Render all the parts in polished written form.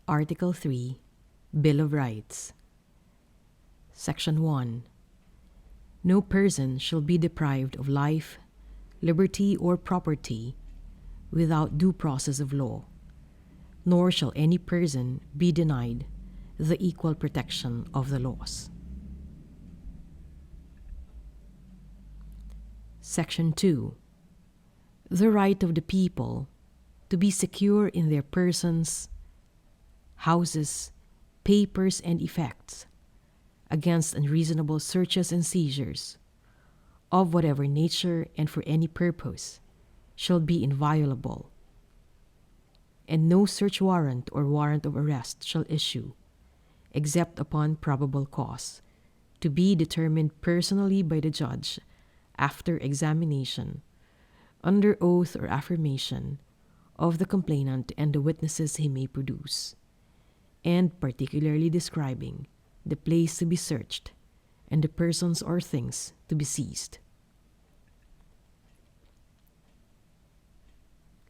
Article 3, Bill of Rights. Section 1. No person shall be deprived of life, liberty, or property without due process of law, nor shall any person be denied the equal protection of the laws. Section 2. The right of the people to be secure in their persons, houses, papers, and effects against unreasonable searches and seizures of whatever nature and for any purpose shall be inviolable, and no search warrant or warrant of arrest shall issue except upon probable cause to be determined personally by the judge after examination, under oath or affirmation of the complainant and the witnesses he may produce, and particularly describing the place to be searched and the persons or things to be seized.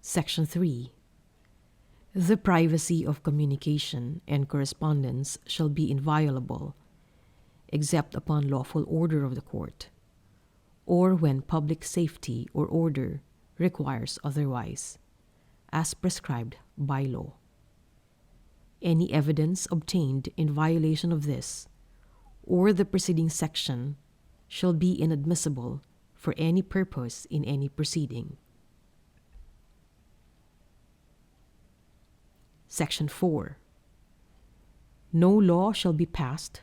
Section 3. The privacy of communication and correspondence shall be inviolable, except upon lawful order of the court, or when public safety or order requires otherwise, as prescribed by law. Any evidence obtained in violation of this or the preceding section shall be inadmissible for any purpose in any proceeding. Section 4. No law shall be passed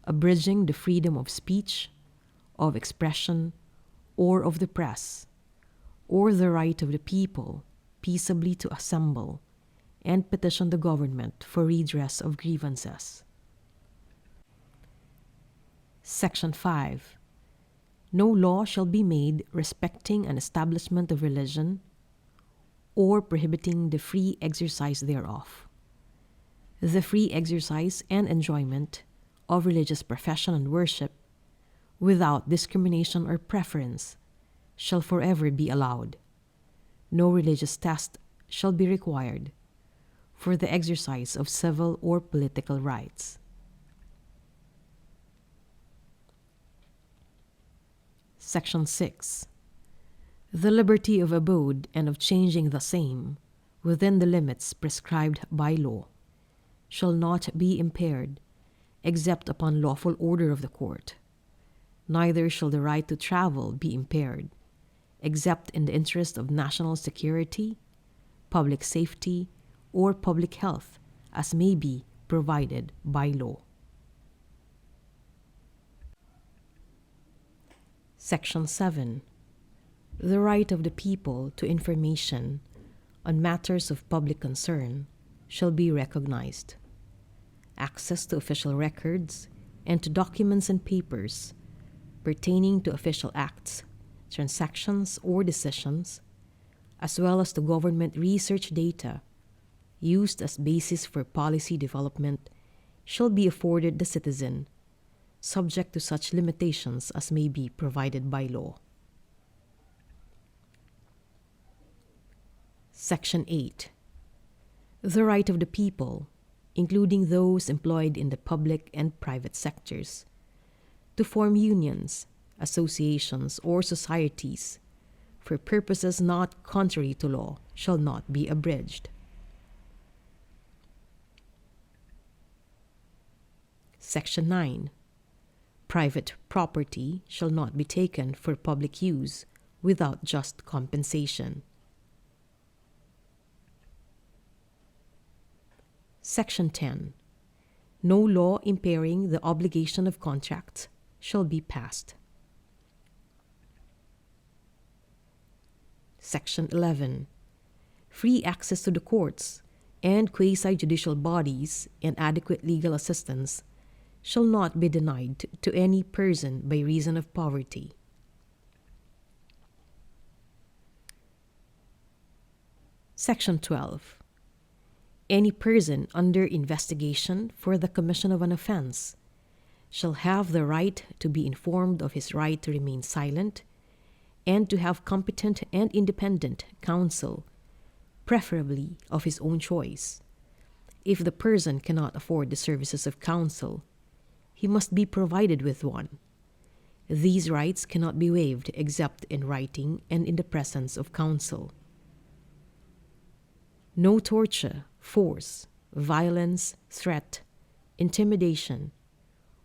abridging the freedom of speech, of expression, or of the press, or the right of the people peaceably to assemble and petition the government for redress of grievances. Section 5. No law shall be made respecting an establishment of religion or prohibiting the free exercise thereof. The free exercise and enjoyment of religious profession and worship, without discrimination or preference, shall forever be allowed. No religious test shall be required for the exercise of civil or political rights. Section 6. The liberty of abode and of changing the same within the limits prescribed by law shall not be impaired except upon lawful order of the court. Neither shall the right to travel be impaired except in the interest of national security, public safety, or public health, as may be provided by law. Section 7. The right of the people to information on matters of public concern shall be recognized. Access to official records and to documents and papers pertaining to official acts, transactions, or decisions, as well as to government research data used as basis for policy development, shall be afforded the citizen, subject to such limitations as may be provided by law. Section 8. The right of the people, including those employed in the public and private sectors, to form unions, associations, or societies for purposes not contrary to law shall not be abridged. Section 9. Private property shall not be taken for public use without just compensation. Section 10. No law impairing the obligation of contracts shall be passed. Section 11. Free access to the courts and quasi-judicial bodies and adequate legal assistance shall not be denied to any person by reason of poverty. Section 12. Any person under investigation for the commission of an offense shall have the right to be informed of his right to remain silent and to have competent and independent counsel, preferably of his own choice, If the person cannot afford the services of counsel, he must be provided with one. These rights cannot be waived except in writing and in the presence of counsel. No torture, force, violence, threat, intimidation,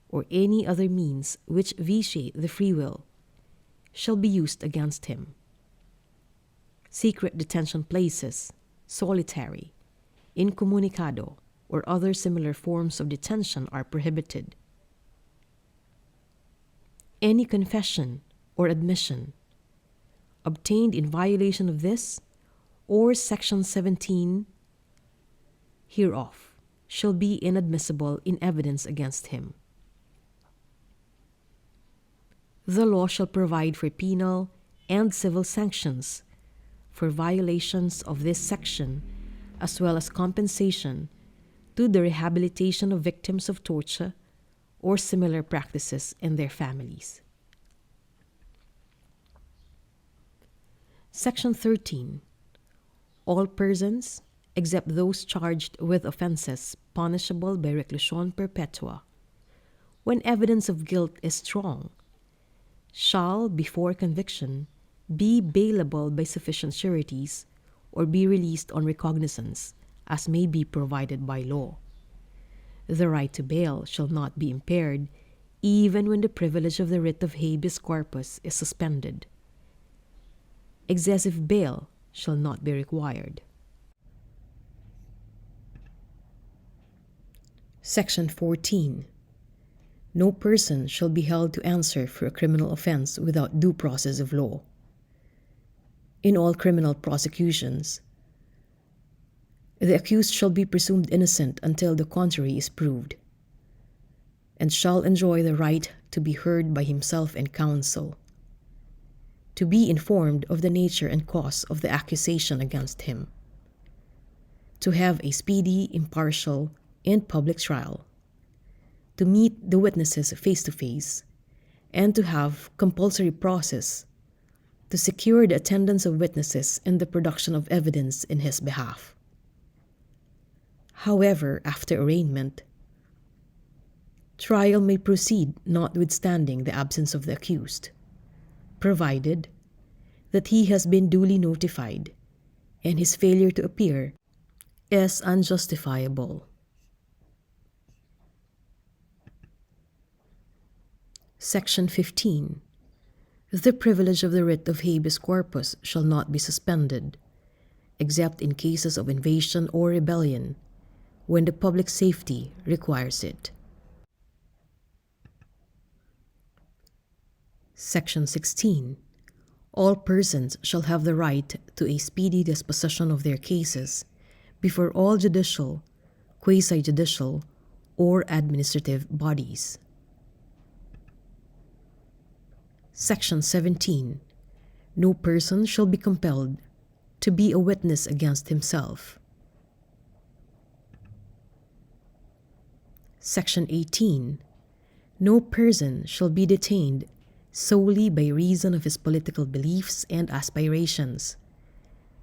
or any other means which vitiate the free will shall be used against him. Secret detention places, solitary, incommunicado, or other similar forms of detention are prohibited. Any confession or admission obtained in violation of this or Section 17 hereof shall be inadmissible in evidence against him. The law shall provide for penal and civil sanctions for violations of this section, as well as compensation to the rehabilitation of victims of torture or similar practices and their families. Section 13. All persons, except those charged with offenses punishable by reclusion perpetua, when evidence of guilt is strong, shall, before conviction, be bailable by sufficient sureties or be released on recognizance, as may be provided by law. The right to bail shall not be impaired even when the privilege of the writ of habeas corpus is suspended. Excessive bail shall not be required. Section 14. No person shall be held to answer for a criminal offense without due process of law. In all criminal prosecutions, the accused shall be presumed innocent until the contrary is proved, and shall enjoy the right to be heard by himself and counsel, to be informed of the nature and cause of the accusation against him, to have a speedy, impartial, and public trial, to meet the witnesses face to face, and to have compulsory process, to secure the attendance of witnesses and the production of evidence in his behalf. However, after arraignment, trial may proceed notwithstanding the absence of the accused, provided that he has been duly notified and his failure to appear is unjustifiable. Section 15. The privilege of the writ of habeas corpus shall not be suspended, except in cases of invasion or rebellion, when the public safety requires it. Section 16. All persons shall have the right to a speedy disposition of their cases before all judicial, quasi-judicial, or administrative bodies. Section 17. No person shall be compelled to be a witness against himself. Section 18. No person shall be detained solely by reason of his political beliefs and aspirations.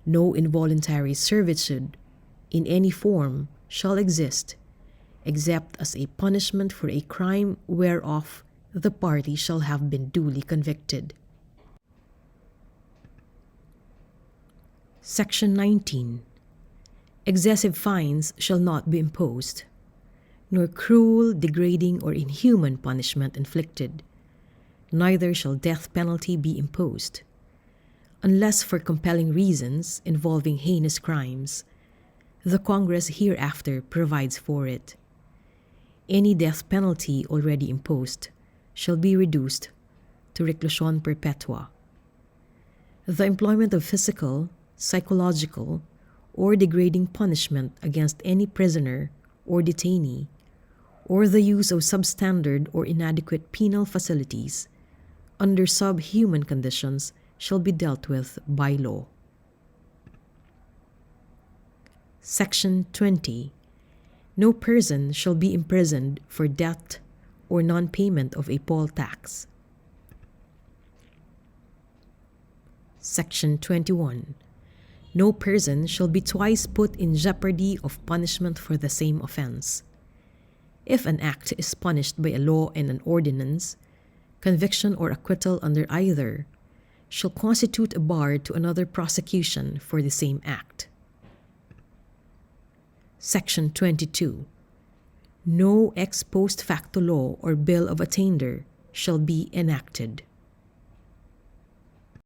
No involuntary servitude in any form shall exist, except as a punishment for a crime whereof the party shall have been duly convicted. Section 19. Excessive fines shall not be imposed, nor cruel, degrading, or inhuman punishment inflicted. Neither shall death penalty be imposed, unless for compelling reasons involving heinous crimes. The Congress hereafter provides for it. Any death penalty already imposed shall be reduced to reclusion perpetua. The employment of physical, psychological, or degrading punishment against any prisoner or detainee, or the use of substandard or inadequate penal facilities under subhuman conditions shall be dealt with by law. Section 20. No person shall be imprisoned for debt or non-payment of a poll tax. Section 21. No person shall be twice put in jeopardy of punishment for the same offense. If an act is punished by a law and an ordinance, conviction or acquittal under either shall constitute a bar to another prosecution for the same act. Section 22. No ex post facto law or bill of attainder shall be enacted.